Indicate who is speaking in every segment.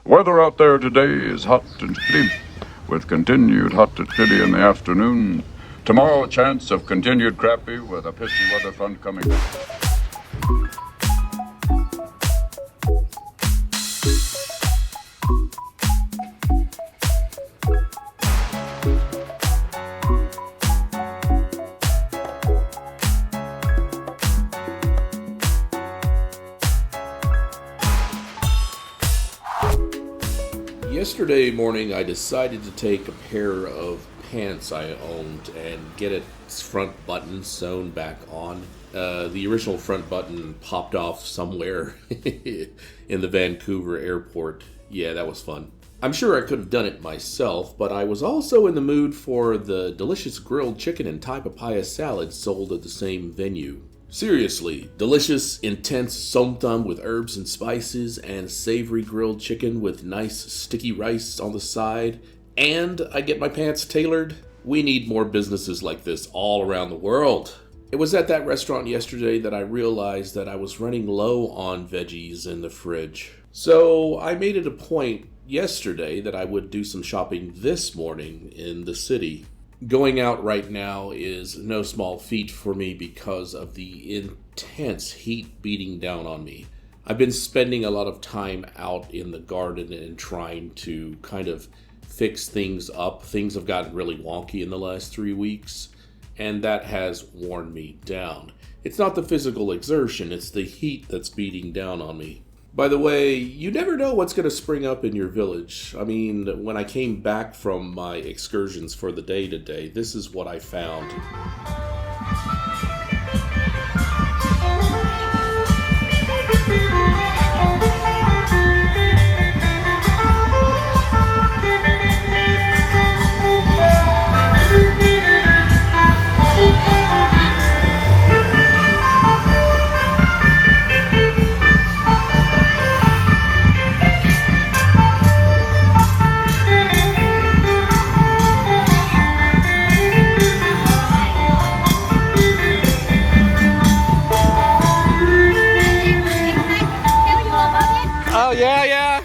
Speaker 1: Weather out there today is hot and chilly, with continued hot and chilly in the afternoon. Tomorrow, a chance of continued crappy with a pissy weather front coming.
Speaker 2: Yesterday morning, I decided to take a pair of pants I owned and get its front button sewn back on. The original front button popped off somewhere in the Vancouver airport. Yeah, that was fun. I'm sure I could have done it myself, but I was also in the mood for the delicious grilled chicken and Thai papaya salad sold at the same venue. Seriously, delicious, intense somtam with herbs and spices and savory grilled chicken with nice sticky rice on the side, and I get my pants tailored? We need more businesses like this all around the world. It was at that restaurant yesterday that I realized that I was running low on veggies in the fridge. So I made it a point yesterday that I would do some shopping this morning in the city. Going out right now is no small feat for me because of the intense heat beating down on me. I've been spending a lot of time out in the garden and trying to kind of fix things up. Things have gotten really wonky in the last 3 weeks, and that has worn me down. It's not the physical exertion, it's the heat that's beating down on me. By the way, you never know what's going to spring up in your village. I mean, when I came back from my excursions for the day today, this is what I found. Oh, yeah.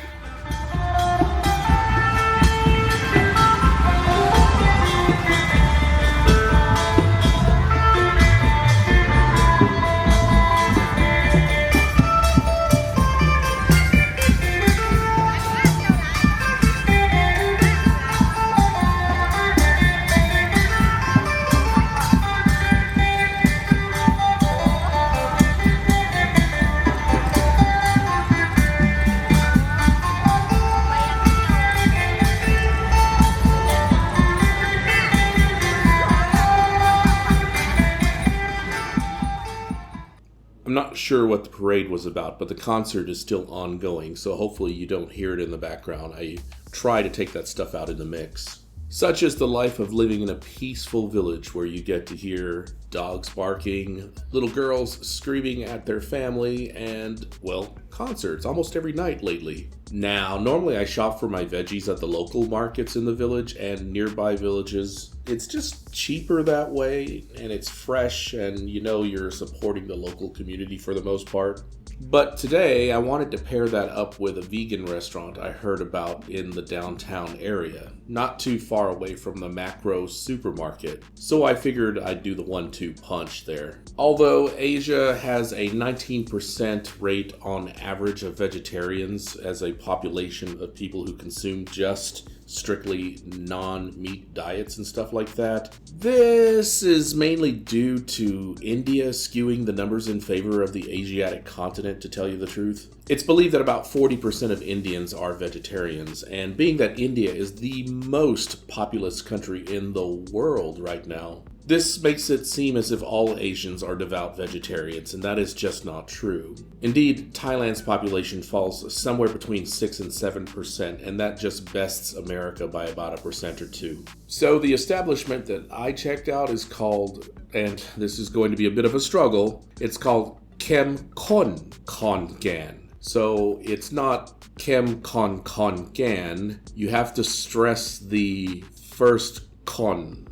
Speaker 2: I'm not sure what the parade was about, but the concert is still ongoing, so hopefully you don't hear it in the background. I try to take that stuff out in the mix. Such is the life of living in a peaceful village where you get to hear dogs barking, little girls screaming at their family, and, well, concerts almost every night lately. Now, normally I shop for my veggies at the local markets in the village and nearby villages. It's just cheaper that way, and it's fresh, and you know you're supporting the local community for the most part. But today, I wanted to pair that up with a vegan restaurant I heard about in the downtown area, not too far away from the macro supermarket, so I figured I'd do the 1-2 punch there. Although Asia has a 19% rate on average of vegetarians as a population of people who consume just strictly non-meat diets and stuff like that. This is mainly due to India skewing the numbers in favor of the Asiatic continent, to tell you the truth. It's believed that about 40% of Indians are vegetarians, and being that India is the most populous country in the world right now, this makes it seem as if all Asians are devout vegetarians, and that is just not true. Indeed, Thailand's population falls somewhere between 6 and 7%, and that just bests America by about 1% or 2. So the establishment that I checked out is called, and this is going to be a bit of a struggle, it's called Kem Kon Khon Kaen. So it's not Kem Kon Khon Kaen. You have to stress the first kon.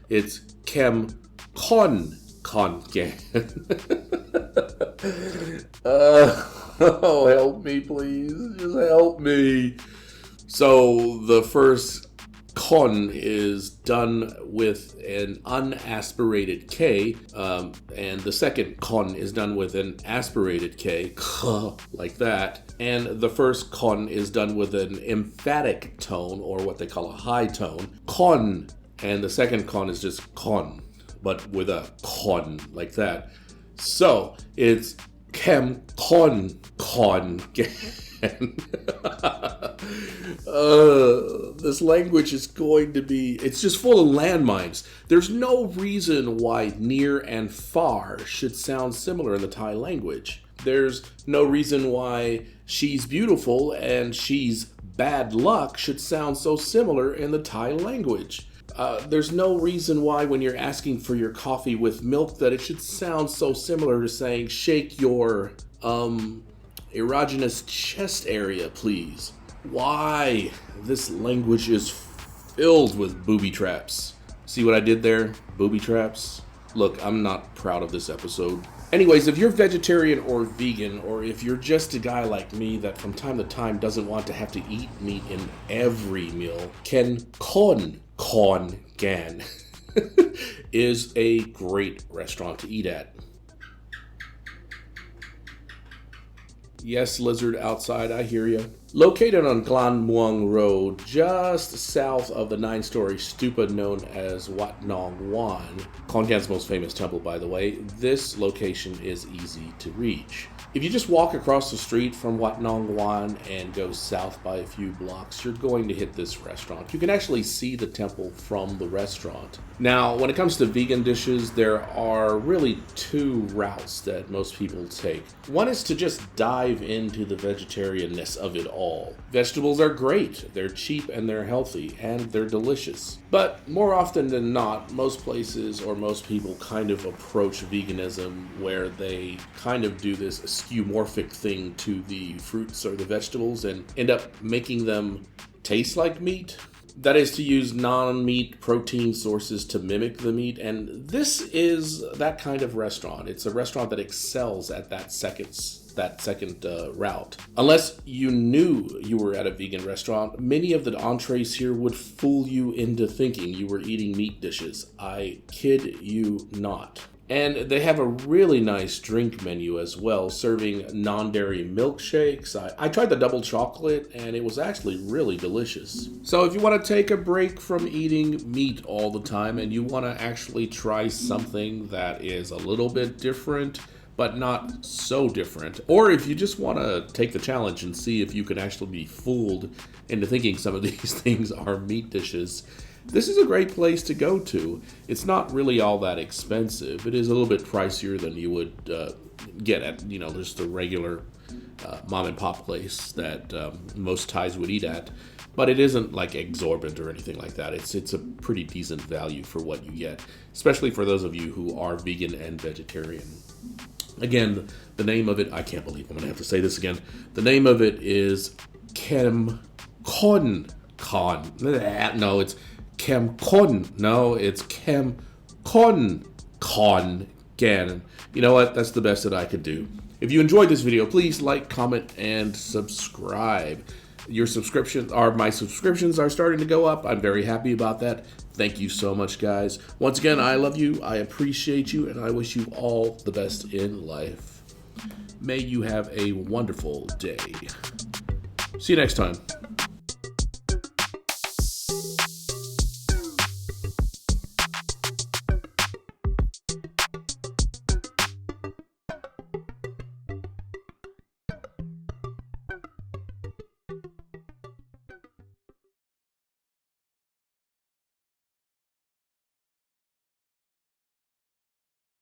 Speaker 2: It's Kem Kon Khon Kaen. Oh, help me, please. Just help me. So the first kon is done with an unaspirated K, and the second kon is done with an aspirated K, like that. And the first kon is done with an emphatic tone, or what they call a high tone, kon. And the second kon is just kon, but with a kon, like that. So it's Kem Kon Khon Kaen. This language is going to be, it's just full of landmines. There's no reason why near and far should sound similar in the Thai language. There's no reason why she's beautiful and she's bad luck should sound so similar in the Thai language. There's no reason why when you're asking for your coffee with milk that it should sound so similar to saying shake your erogenous chest area, please. Why? This language is filled with booby traps. See what I did there? Booby traps? Look, I'm not proud of this episode. Anyways, if you're vegetarian or vegan, or if you're just a guy like me that from time to time doesn't want to have to eat meat in every meal, Kem Kon Khon Kaen is a great restaurant to eat at. Yes, lizard outside, I hear you. Located on Glan Muang Road, just south of the 9-story stupa known as Wat Nong Wan, Khon Kaen's most famous temple, by the way, this location is easy to reach. If you just walk across the street from Wat Nong Wan and go south by a few blocks, you're going to hit this restaurant. You can actually see the temple from the restaurant. Now, when it comes to vegan dishes, there are really two routes that most people take. One is to just dive into the vegetarianness of it all. Vegetables are great, they're cheap and they're healthy, and they're delicious. But more often than not, most places or most people kind of approach veganism where they kind of do this skeuomorphic thing to the fruits or the vegetables and end up making them taste like meat. That is, to use non-meat protein sources to mimic the meat, and this is that kind of restaurant. It's a restaurant that excels at that second route. Unless you knew you were at a vegan restaurant, many of the entrees here would fool you into thinking you were eating meat dishes. I kid you not. And they have a really nice drink menu as well, serving non-dairy milkshakes. I tried the double chocolate, and it was actually really delicious. So if you want to take a break from eating meat all the time, and you want to actually try something that is a little bit different, but not so different, or if you just want to take the challenge and see if you can actually be fooled into thinking some of these things are meat dishes, this is a great place to go to. It's not really all that expensive. It is a little bit pricier than you would get at, just a regular mom and pop place that most Thais would eat at. But it isn't like exorbitant or anything like that. It's a pretty decent value for what you get, especially for those of you who are vegan and vegetarian. Again, the name of it, I can't believe I'm going to have to say this again. The name of it is Kem Kon Khon. No, it's Kem Kon. No, it's Kem Kon Khon Kaen. You know what? That's the best that I could do. If you enjoyed this video, please like, comment, and subscribe. My subscriptions are starting to go up. I'm very happy about that. Thank you so much, guys. Once again, I love you, I appreciate you, and I wish you all the best in life. May you have a wonderful day. See you next time.